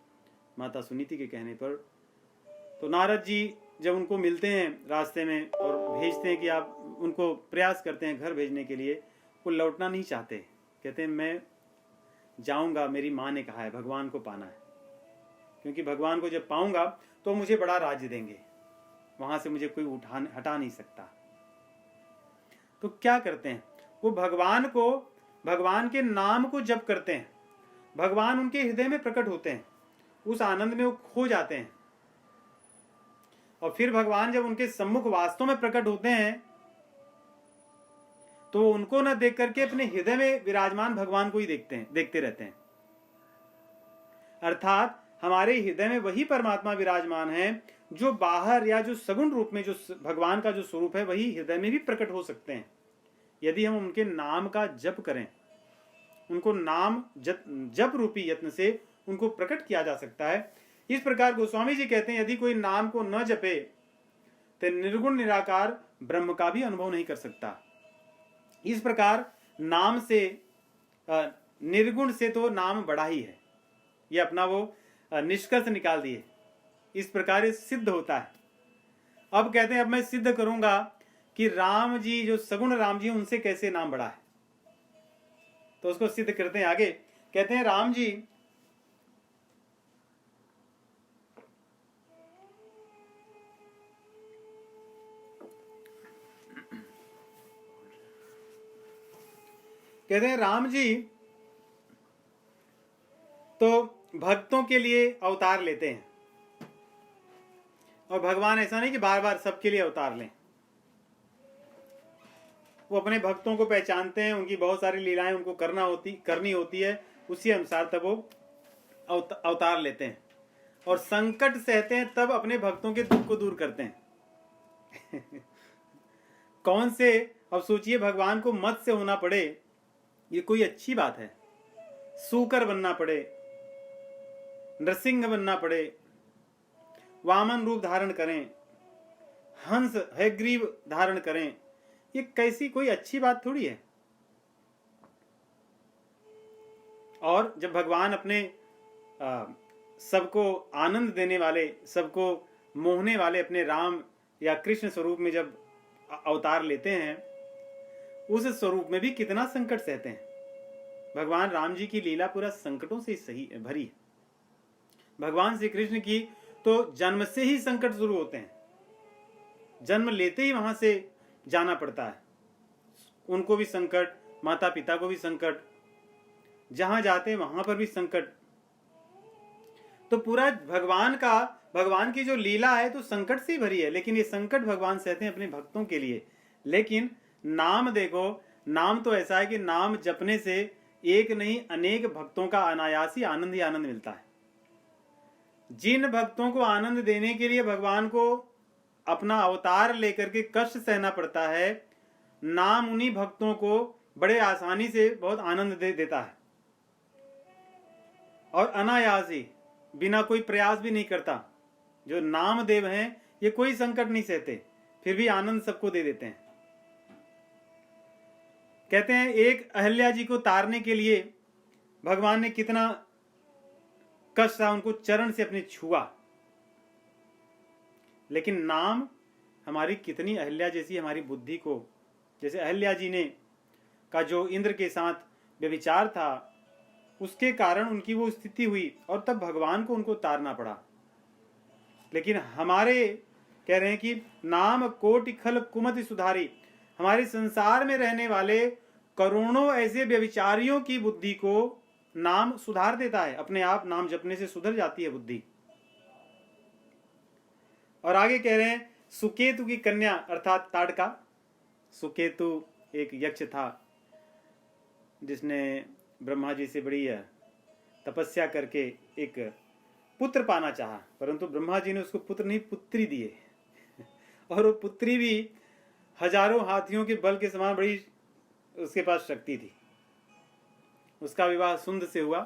माता सुनीति के कहने पर, तो नारद जी जब उनको मिलते हैं रास्ते में और भेजते हैं कि आप उनको प्रयास करते हैं घर भेजने के लिए, वो लौटना नहीं चाहते। कहते हैं मैं जाऊंगा, मेरी माँ ने कहा है, भगवान को पाना है, क्योंकि भगवान को जब पाऊंगा तो मुझे बड़ा राज्य देंगे, वहां से मुझे कोई हटा नहीं सकता। तो क्या करते हैं वो, भगवान के नाम को जप करते हैं, भगवान उनके हृदय में प्रकट होते हैं, उस आनंद में वो खो जाते हैं। और फिर भगवान जब उनके सम्मुख वास्तव में प्रकट होते हैं तो उनको न देख करके अपने हृदय में विराजमान भगवान को ही देखते रहते हैं। अर्थात हमारे हृदय में वही परमात्मा विराजमान है जो बाहर या जो सगुण रूप में जो भगवान का जो स्वरूप है वही हृदय में भी प्रकट हो सकते हैं, यदि हम उनके नाम का जप करें। उनको नाम जप रूपी यत्न से उनको प्रकट किया जा सकता है। इस प्रकार गोस्वामी जी कहते हैं यदि कोई नाम को न जपे तो निर्गुण निराकार ब्रह्म का भी अनुभव नहीं कर सकता। इस प्रकार नाम से निर्गुण से तो नाम बड़ा ही है, ये अपना वो निष्कर्ष निकाल दिए। इस प्रकार ये सिद्ध होता है। अब कहते हैं अब मैं सिद्ध करूंगा कि राम जी जो सगुण राम जी उनसे कैसे नाम बढ़ा है, तो उसको सिद्ध करते हैं आगे। कहते हैं राम जी तो भक्तों के लिए अवतार लेते हैं, और भगवान ऐसा नहीं कि बार बार सबके लिए अवतार लें। वो अपने भक्तों को पहचानते हैं, उनकी बहुत सारी लीलाएं उनको करनी होती है, उसी अनुसार तब वो अवतार लेते हैं और संकट सहते हैं, तब अपने भक्तों के दुख को दूर करते हैं। कौन से, अब सोचिए भगवान को मत से होना पड़े, ये कोई अच्छी बात है। सूकर बनना पड़े, नरसिंह बनना पड़े, वामन रूप धारण करें, हंस हयग्रीव धारण करें, ये कैसी कोई अच्छी बात थोड़ी है। और जब भगवान अपने सबको आनंद देने वाले, सबको मोहने वाले अपने राम या कृष्ण स्वरूप में जब अवतार लेते हैं, उस स्वरूप में भी कितना संकट सहते हैं। भगवान राम जी की लीला पूरा संकटों से सही भरी है। भगवान श्री कृष्ण की तो जन्म से ही संकट शुरू होते हैं, जन्म लेते ही वहां से जाना पड़ता है। उनको भी संकट, माता पिता को भी संकट, जहां जाते हैं वहां पर भी संकट। तो पूरा भगवान की जो लीला है तो संकट से ही भरी है, लेकिन ये संकट भगवान सहते हैं अपने भक्तों के लिए। लेकिन नाम देखो, नाम तो ऐसा है कि नाम जपने से एक नहीं अनेक भक्तों का अनायास ही आनंद मिलता है। जिन भक्तों को आनंद देने के लिए भगवान को अपना अवतार लेकर के कष्ट सहना पड़ता है, नाम उन्हीं भक्तों को बड़े आसानी से बहुत आनंद देता है, और अनायास ही, बिना कोई प्रयास भी नहीं करता। जो नामदेव हैं ये कोई संकट नहीं सहते, फिर भी आनंद सबको दे देते हैं। कहते हैं एक अहल्या जी को तारने के लिए भगवान ने कितना कष्ट था, उनको चरण से अपने छुआ। लेकिन नाम हमारी कितनी, अहल्या जैसी हमारी बुद्धि को, जैसे अहल्या जी ने का जो इंद्र के साथ व्यभिचार था, उसके कारण उनकी वो स्थिति हुई और तब भगवान को उनको तारना पड़ा। लेकिन हमारे कह रहे हैं कि नाम कोटि खल कुमति सुधारी, हमारे संसार में रहने वाले करोड़ों ऐसे व्यभिचारियों की बुद्धि को नाम सुधार देता है। अपने आप नाम जपने से सुधर जाती है बुद्धि। और आगे कह रहे हैं सुकेतु की कन्या अर्थात ताड़का। सुकेतु एक यक्ष था जिसने ब्रह्मा जी से बड़ी तपस्या करके एक पुत्र पाना चाहा, परंतु ब्रह्मा जी ने उसको पुत्र नहीं पुत्री दिए और वो पुत्री भी हजारों हाथियों के बल के समान बड़ी उसके पास शक्ति थी। उसका विवाह सुंद से हुआ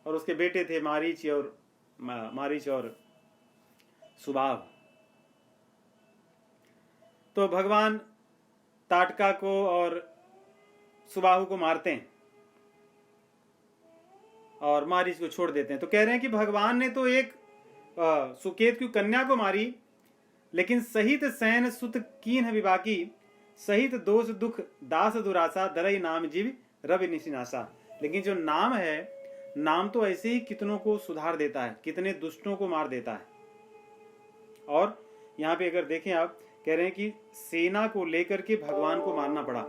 और उसके बेटे थे मारीच और सुबाह। तो भगवान ताटका को और सुबाहु को मारते हैं और मारीच को छोड़ देते हैं। तो कह रहे हैं कि भगवान ने तो एक सुकेत की कन्या को मारी, लेकिन सहित सैन सुत कीन विवाकी सहित दोष दुख दास दुरासा दरई नाम जीव रवि निशिनासा। लेकिन जो नाम है, नाम तो ऐसे ही कितनों को सुधार देता है, कितने दुष्टों को मार देता है। और यहाँ पे अगर देखें आप, कह रहे हैं कि सेना को लेकर के भगवान को मारना पड़ा,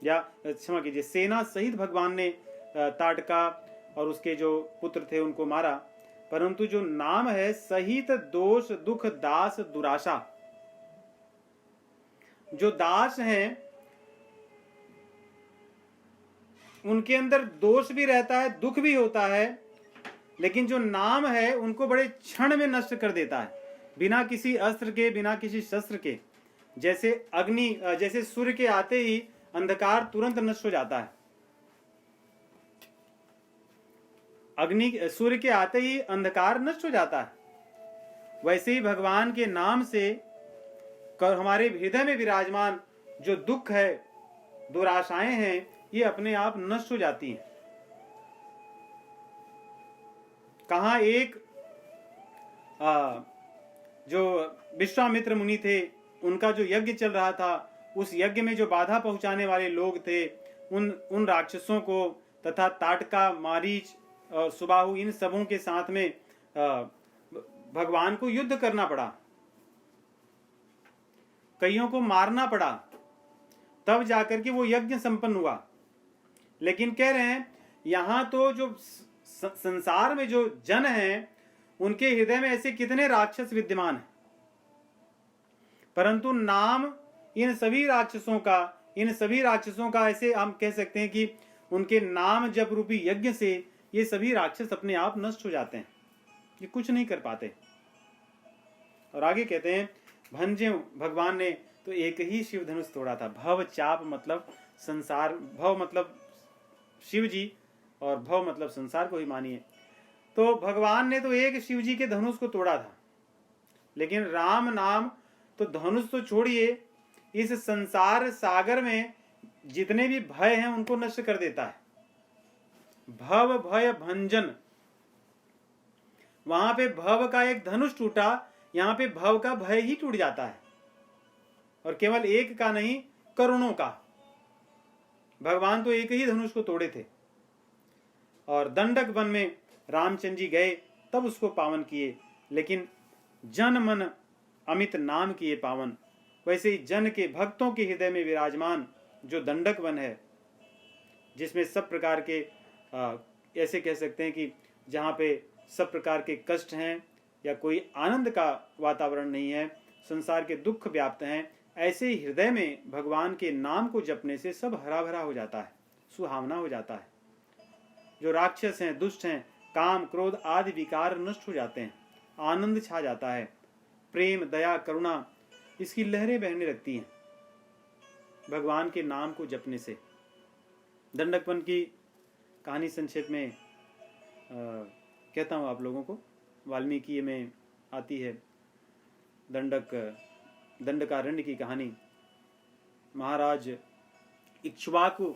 या क्षमा कीजिए, सेना सहित भगवान ने ताटका और उसके जो पुत्र थे उनको मारा, परंतु जो नाम है सहित दोष दुख दास दुराशा, जो दास हैं उनके अंदर दोष भी रहता है, दुख भी होता है, लेकिन जो नाम है उनको बड़े क्षण में नष्ट कर देता है, बिना किसी अस्त्र के, बिना किसी शस्त्र के। जैसे अग्नि, जैसे सूर्य के आते ही अंधकार तुरंत नष्ट हो जाता है, सूर्य के आते ही अंधकार नष्ट हो जाता है, वैसे ही भगवान के नाम से हमारे हृदय में विराजमान जो दुख है, दुराशाएं हैं, ये अपने आप नष्ट हो जाती हैं। कहां एक जो विश्वामित्र मुनि थे, उनका जो यज्ञ चल रहा था, उस यज्ञ में जो बाधा पहुंचाने वाले लोग थे, उन राक्षसों को तथा ताटका, मारीच और सुबाहु, इन सबों के साथ में भगवान को युद्ध करना पड़ा, कईयों को मारना पड़ा, तब जाकर के वो यज्ञ संपन्न हुआ। लेकिन कह रहे हैं यहां तो जो संसार में जो जन हैं, उनके हृदय में ऐसे कितने राक्षस विद्यमान हैं, परंतु नाम इन सभी राक्षसों का ऐसे हम कह सकते हैं कि उनके नाम जप रूपी यज्ञ से ये सभी राक्षस अपने आप नष्ट हो जाते हैं, ये कुछ नहीं कर पाते। और आगे कहते हैं भंजे भगवान ने तो एक ही शिव धनुष तोड़ा था। भव चाप मतलब संसार, भव मतलब शिव जी और भव मतलब संसार को ही मानिए। तो भगवान ने तो एक शिव जी के धनुष को तोड़ा था, लेकिन राम नाम तो धनुष तो छोड़िए, इस संसार सागर में जितने भी भय हैं उनको नष्ट कर देता है। भव भय भंजन, वहां पे भव का एक धनुष टूटा, यहां पे भव का भय ही टूट जाता है, और केवल एक का नहीं, करोड़ों का। भगवान तो एक ही धनुष को तोड़े थे, और दंडक वन में रामचंद्र जी गए तब उसको पावन किए, लेकिन जन मन अमित नाम किए पावन। वैसे ही जन के, भक्तों के हृदय में विराजमान जो दंडक वन है, जिसमें सब प्रकार के ऐसे कह सकते हैं कि जहाँ पे सब प्रकार के कष्ट हैं या कोई आनंद का वातावरण नहीं है, संसार के दुख व्याप्त हैं, ऐसे ही हृदय में भगवान के नाम को जपने से सब हरा भरा हो जाता है, सुहावना हो जाता है। जो राक्षस हैं, दुष्ट हैं, काम क्रोध आदि विकार नष्ट हो जाते हैं, आनंद छा जाता है, प्रेम दया करुणा इसकी लहरें बहने लगती हैं भगवान के नाम को जपने से। दंडकवन की कहानी संक्षेप में कहता हूँ आप लोगों को। वाल्मीकि में आती है दंडकारण्य की कहानी। महाराज इक्ष्वाकु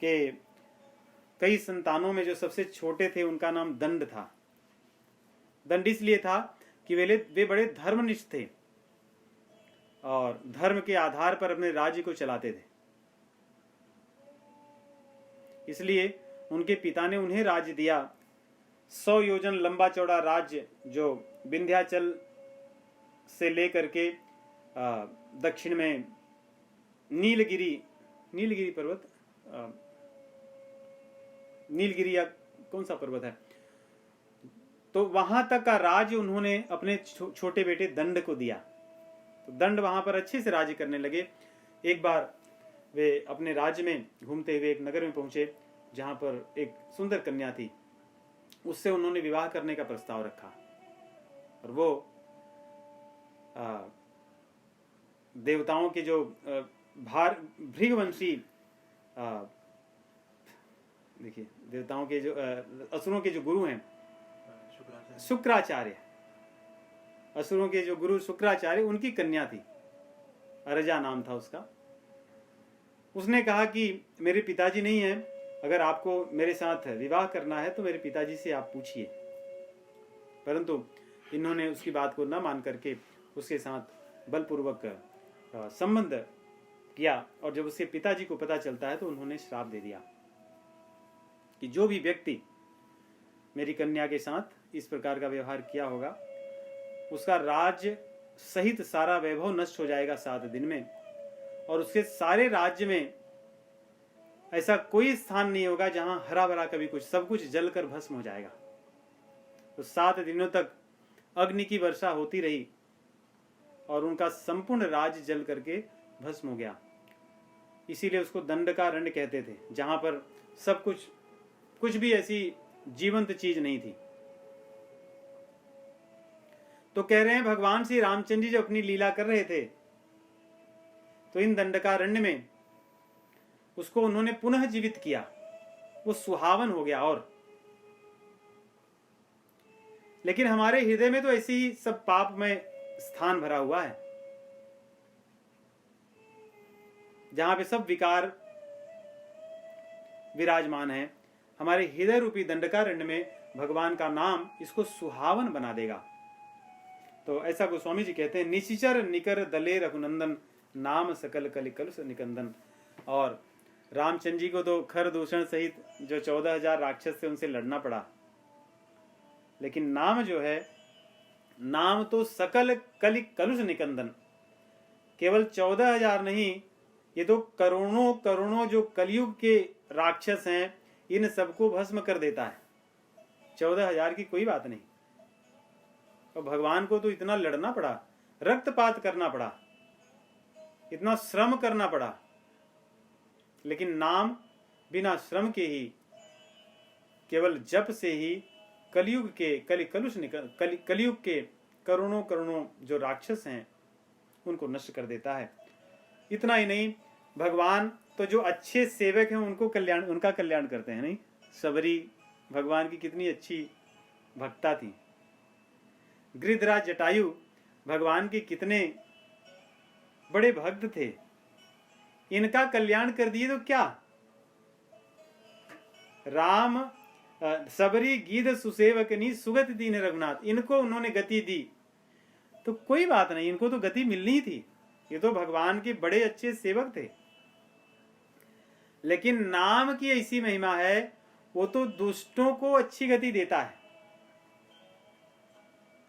के कई संतानों में जो सबसे छोटे थे उनका नाम दंड था। दंड इसलिए था कि वे बड़े धर्मनिष्ठ थे और धर्म के आधार पर अपने राज्य को चलाते थे। इसलिए उनके पिता ने उन्हें राज्य दिया। 100 योजन लंबा चौड़ा राज्य जो विंध्याचल से लेकर के दक्षिण में नीलगिरी पर्वत, नीलगिरी या कौन सा पर्वत है, तो वहां तक का राज्य उन्होंने अपने छोटे बेटे दंड को दिया। तो दंड वहां पर अच्छे से राज्य करने लगे। एक बार वे अपने राज्य में घूमते हुए एक नगर में पहुंचे जहां पर एक सुंदर कन्या थी। उससे उन्होंने विवाह करने का प्रस्ताव रखा और वो देवताओं के जो भृगवंशी देखिए देवताओं के जो असुरों के जो गुरु हैं शुक्राचार्य, असुरों के जो गुरु शुक्राचार्य, उनकी कन्या थी, अरजा नाम था उसका। उसने कहा कि मेरे पिताजी नहीं है, अगर आपको मेरे साथ विवाह करना है तो मेरे पिताजी से आप पूछिए। परंतु इन्होंने उसकी बात को न मान करके उसके साथ बलपूर्वक संबंध किया और जब उसके पिताजी को पता चलता है तो उन्होंने श्राप दे दिया कि जो भी व्यक्ति मेरी कन्या के साथ इस प्रकार का व्यवहार किया होगा उसका राज्य सहित सारा वैभव नष्ट हो जाएगा 7 दिन में, और उसके सारे राज्य में ऐसा कोई स्थान नहीं होगा जहां हरा भरा कभी कुछ, सब कुछ जलकर भस्म हो जाएगा। तो 7 दिनों तक अग्नि की वर्षा होती रही और उनका संपूर्ण राज्य जल करके भस्म हो गया। इसीलिए उसको दंडकारण्य कहते थे, जहां पर सब कुछ भी ऐसी जीवंत चीज नहीं थी। तो कह रहे हैं भगवान श्री रामचंद्र जी जो अपनी लीला कर रहे थे तो इन दंडकारण्य में उसको उन्होंने पुनः जीवित किया, वो सुहावन हो गया। और लेकिन हमारे हृदय में तो ऐसे ही सब पाप में स्थान भरा हुआ है, जहां पे सब विकार विराजमान है। हमारे हृदय रूपी दंडकारण्य में भगवान का नाम इसको सुहावन बना देगा। तो ऐसा गोस्वामी जी कहते हैं, निशिचर निकर दले रघुनंदन नाम सकल कलि कलुष निकंदन। और रामचंद्र जी को तो खर दूषण सहित जो 14,000 राक्षस थे उनसे लड़ना पड़ा, लेकिन नाम जो है, नाम तो सकल कलि कलुष निकंदन, केवल 14,000 नहीं, ये तो करोड़ों करोड़ों जो कलयुग के राक्षस हैं इन सबको भस्म कर देता है। 14,000 की कोई बात नहीं। और भगवान को तो इतना लड़ना पड़ा, रक्तपात करना पड़ा, इतना श्रम करना पड़ा, लेकिन नाम बिना श्रम के ही, केवल जप से ही कलयुग के कलयुग के करोड़ों करोड़ों जो राक्षस हैं उनको नष्ट कर देता है। इतना ही नहीं, भगवान तो जो अच्छे सेवक हैं उनका कल्याण करते हैं। नहीं, सबरी भगवान की कितनी अच्छी भक्ता थी। गिरिधराज जटायु भगवान के कितने बड़े भक्त थे, इनका कल्याण कर दिए तो क्या। राम सबरी गीध सुसेवकनी सुगत दीन रघुनाथ, इनको उन्होंने गति दी तो कोई बात नहीं, इनको तो गति मिलनी थी, ये तो भगवान के बड़े अच्छे सेवक थे। लेकिन नाम की ऐसी महिमा है, वो तो दुष्टों को अच्छी गति देता है।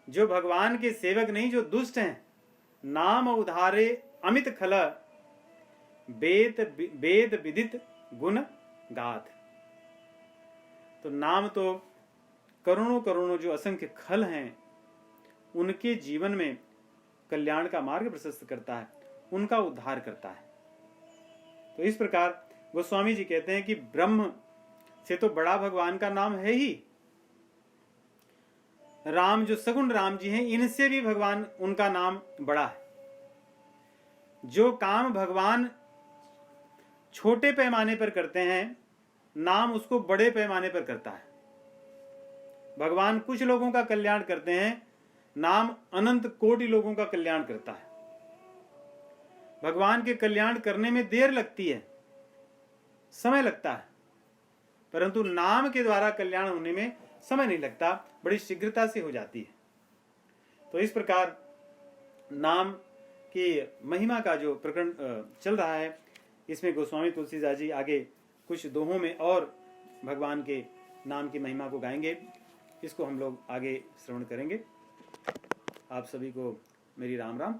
जो भगवान के सेवक नहीं, जो दुष्ट हैं, नाम उधारे अमित खल वेद विदित गुण गाथ। तो नाम तो करोड़ों करोड़ों जो असंख्य खल हैं उनके जीवन में कल्याण का मार्ग प्रशस्त करता है, उनका उद्धार करता है। तो इस प्रकार गोस्वामी जी कहते हैं कि ब्रह्म से तो बड़ा भगवान का नाम है ही। राम जो सगुण राम जी हैं, इनसे भी भगवान उनका नाम बड़ा है। जो काम भगवान छोटे पैमाने पर करते हैं, नाम उसको बड़े पैमाने पर करता है। भगवान कुछ लोगों का कल्याण करते हैं, नाम अनंत कोटि लोगों का कल्याण करता है। भगवान के कल्याण करने में देर लगती है, समय लगता है, परंतु नाम के द्वारा कल्याण होने में समय नहीं लगता, बड़ी शीघ्रता से हो जाती है। तो इस प्रकार नाम की महिमा का जो प्रकरण चल रहा है, इसमें गोस्वामी तुलसीदास जी आगे कुछ दोहों में और भगवान के नाम की महिमा को गाएंगे। इसको हम लोग आगे श्रवण करेंगे। आप सभी को मेरी राम राम।